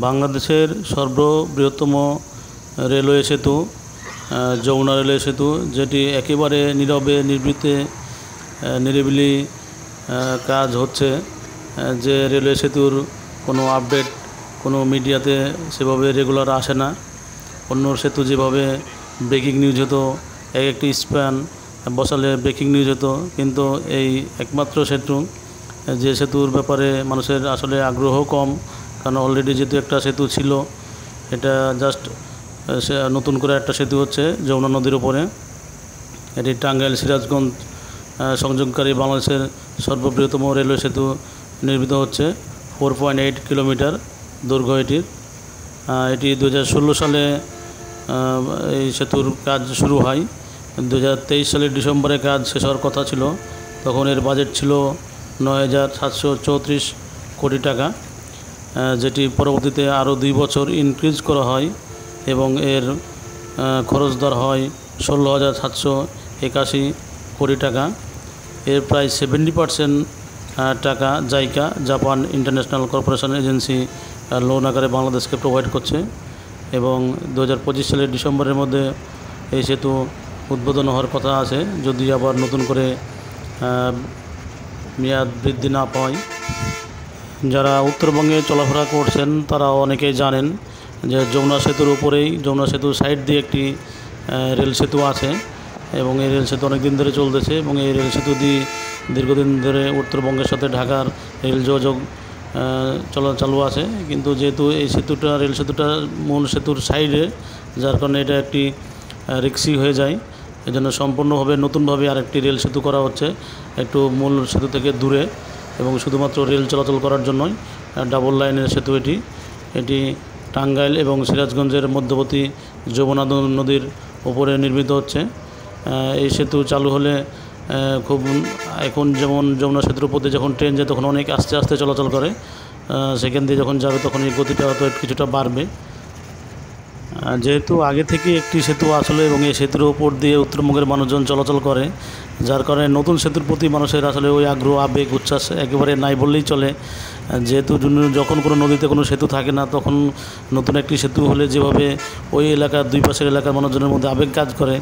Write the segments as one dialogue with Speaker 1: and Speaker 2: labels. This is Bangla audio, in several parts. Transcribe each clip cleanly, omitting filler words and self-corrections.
Speaker 1: বাংলাদেশের সর্ববৃহত্তম রেলওয়ে সেতু যমুনা রেলওয়ে সেতু, যেটি একেবারে নীরবে নিরিবিলি কাজ হচ্ছে। যে রেলওয়ে সেতুর কোনো আপডেট কোনো মিডিয়াতে সেভাবে রেগুলার আসে না। অন্য সেতু যেভাবে ব্রেকিং নিউজ হতো, একটি স্প্যান বসালে ব্রেকিং নিউজ হতো, কিন্তু এই একমাত্র সেতু, যে সেতুর ব্যাপারে মানুষের আসলে আগ্রহ কম, কারণ অলরেডি যেহেতু একটা সেতু ছিল, এটা জাস্ট নতুন করে একটা সেতু হচ্ছে যমুনা নদীর উপরে। এটি টাঙ্গাইল সিরাজগঞ্জ সংযোগকারী বাংলাদেশের সর্ববৃহত্তম রেলওয়ে সেতু নির্মিত হচ্ছে। 4.8 কিলোমিটার দৈর্ঘ্য এটির। এটি 2016 সালে এই সেতুর কাজ শুরু হয়। 2023 সালের ডিসেম্বরে কাজ শেষ হওয়ার কথা ছিল। তখন এর বাজেট ছিল 9,734 কোটি টাকা, যেটি পরবর্তীতে আরও 2 বছর ইনক্রিজ করা হয় এবং এর খরচ দর হয় 16,781 কোটি টাকা। এর প্রায় 70% টাকা JICA, Japan international corporation agency, loan আকারে বাংলাদেশকে প্রোভাইড করছে। এবং 2025 সালের ডিসেম্বরের মধ্যে এই সেতু উদ্বোধন হওয়ার কথা আছে, যদি আবার নতুন করে মেয়াদ বৃদ্ধি না পায়। যারা উত্তরবঙ্গে চলাফেরা করছেন তারা অনেকেই জানেন যে যমুনা সেতুর উপরেই, যমুনা সেতুর সাইড দিয়ে একটি রেল সেতু আছে এবং এই রেল সেতু অনেক দিন ধরে চলতেছে এবং এই রেল সেতু দিয়ে দীর্ঘদিন ধরে উত্তরবঙ্গের সাথে ঢাকার রেল যোগাযোগ চালু আছে। কিন্তু যেহেতু এই সেতুটা, রেল সেতুটা মূল সেতুর সাইডে, যার কারণে এটা একটি রিক্সি হয়ে যায়। এজন্য সম্পূর্ণভাবে নতুনভাবে আরেকটি রেল সেতু করা হচ্ছে, একটু মূল সেতু থেকে দূরে এবং শুধুমাত্র রেল চলাচল করার জন্যই। ডাবল লাইনের সেতু এটি টাঙ্গাইল এবং সিরাজগঞ্জের মধ্যবর্তী যমুনা নদীর উপরে নির্মিত হচ্ছে। এই সেতু চালু হলে খুব, এখন যেমন যমুনা সেতুর উপর দিয়ে যখন ট্রেন যায় তখন অনেক আস্তে আস্তে চলাচল করে, সেখান দিয়ে যখন যাবে তখন এই গতিটা হয়তো কিছুটা বাড়বে। যেহেতু আগে থেকে একটি সেতু আসলে এবং এই সেতুর উপর দিয়ে উত্তরবঙ্গের মানুষজন চলাচল করে, যার কারণে নতুন সেতুর প্রতি মানুষের আসলে ওই আগ্রহ, আবেগ, উচ্ছ্বাস একেবারে নাই বললেই চলে। যেহেতু যখন কোনো নদীতে কোনো সেতু থাকে না, তখন নতুন একটি সেতু হলে যেভাবে ওই এলাকার দুই পাশের এলাকার মানুষজনের মধ্যে আবেগ কাজ করে,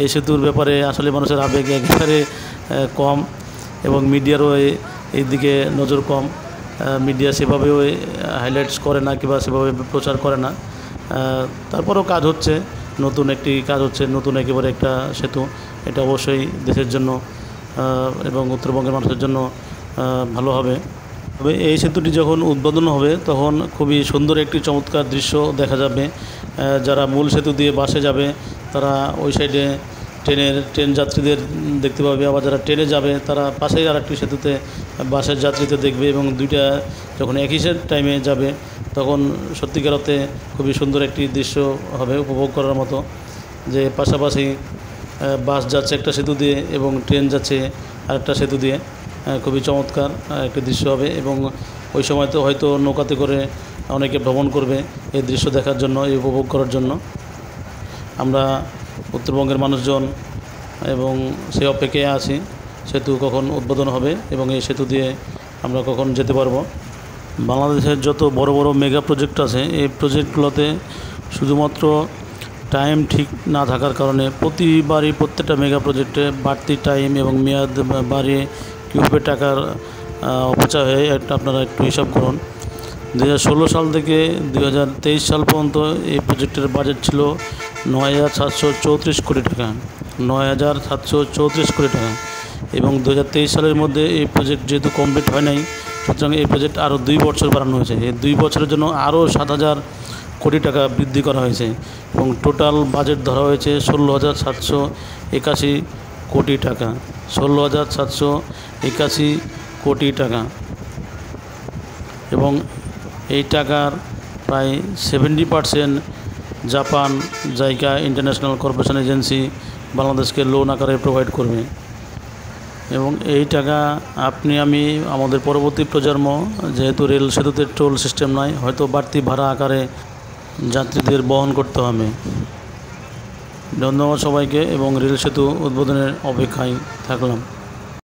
Speaker 1: এই সেতুর ব্যাপারে আসলে মানুষের আবেগ একেবারে কম এবং মিডিয়ারও এই দিকে নজর কম। মিডিয়া সেভাবেও হাইলাইটস করে না কিংবা সেভাবে প্রচার করে না। তারপরেও কাজ হচ্ছে, নতুন একটি কাজ হচ্ছে, নতুন একেবারে একটা সেতু। এটা অবশ্যই দেশের জন্য এবং উত্তরবঙ্গের মানুষের জন্য ভালো হবে। তবে এই সেতুটি যখন উদ্বোধন হবে তখন খুবই সুন্দর একটি চমৎকার দৃশ্য দেখা যাবে। যারা মূল সেতু দিয়ে বাসে যাবে তারা ওই সাইডে ট্রেন যাত্রীদের দেখতে পাবে, আবার যারা ট্রেনে যাবে তারা পাশেই আর একটি সেতুতে বাসের যাত্রীদের দেখবে এবং দুইটা যখন একই টাইমে যাবে তখন সত্যিকার অর্থে খুবই সুন্দর একটি দৃশ্য হবে, উপভোগ করার মতো। যে পাশাপাশি বাস যাচ্ছে একটা সেতু দিয়ে এবং ট্রেন যাচ্ছে আরেকটা সেতু দিয়ে, খুবই চমৎকার একটি দৃশ্য হবে। এবং ওই সময় তো হয়তো নৌকাতে করে অনেকে ভ্রমণ করবে এই দৃশ্য দেখার জন্য, এই উপভোগ করার জন্য। আমরা উত্তরবঙ্গের মানুষজন এবং সে অপেক্ষায় আছি সেতু কখন উদ্বোধন হবে এবং এই সেতু দিয়ে আমরা কখন যেতে পারবো। বাংলাদেশের যত বড় বড় মেগা প্রজেক্ট আছে, এই প্রজেক্টগুলোতে শুধুমাত্র টাইম ঠিক না থাকার কারণে প্রতিবারই প্রত্যেকটা মেগা প্রজেক্টে বাড়তি টাইম এবং মেয়াদ বাড়িয়ে কীভাবে টাকার অপচয় হয় আপনারা একটু হিসাব করুন। 2016 সাল থেকে 2023 সাল পর্যন্ত এই প্রজেক্টের বাজেট ছিল 9,734 কোটি টাকা, 9,734 কোটি টাকা। এবং 2023 সালের মধ্যে এই প্রজেক্ট যেহেতু কমপ্লিট হয় নাই, সুতরাং এই প্রজেক্ট আরও 2 বছর বাড়ানো হয়েছে। এই 2 বছরের জন্য আরও 7,000 কোটি টাকা বৃদ্ধি করা হয়েছে এবং টোটাল বাজেট ধরা হয়েছে 16,781 কোটি টাকা, 16,781 কোটি টাকা। এবং এই টাকার প্রায় 70% Japan JICA international corporation agency বাংলাদেশকে লোন আকারে প্রোভাইড করবে। এবং এই টাকা আপনি আমি, আমাদের পরবর্তী প্রজন্ম, যেহেতু রেল সেতুতে টোল সিস্টেম নয়, হয়তো বাড়তি ভাড়া আকারে যাত্রীদের বহন করতে হবে। ধন্যবাদ সবাইকে এবং রেল সেতু উদ্বোধনের অপেক্ষায় থাকলাম।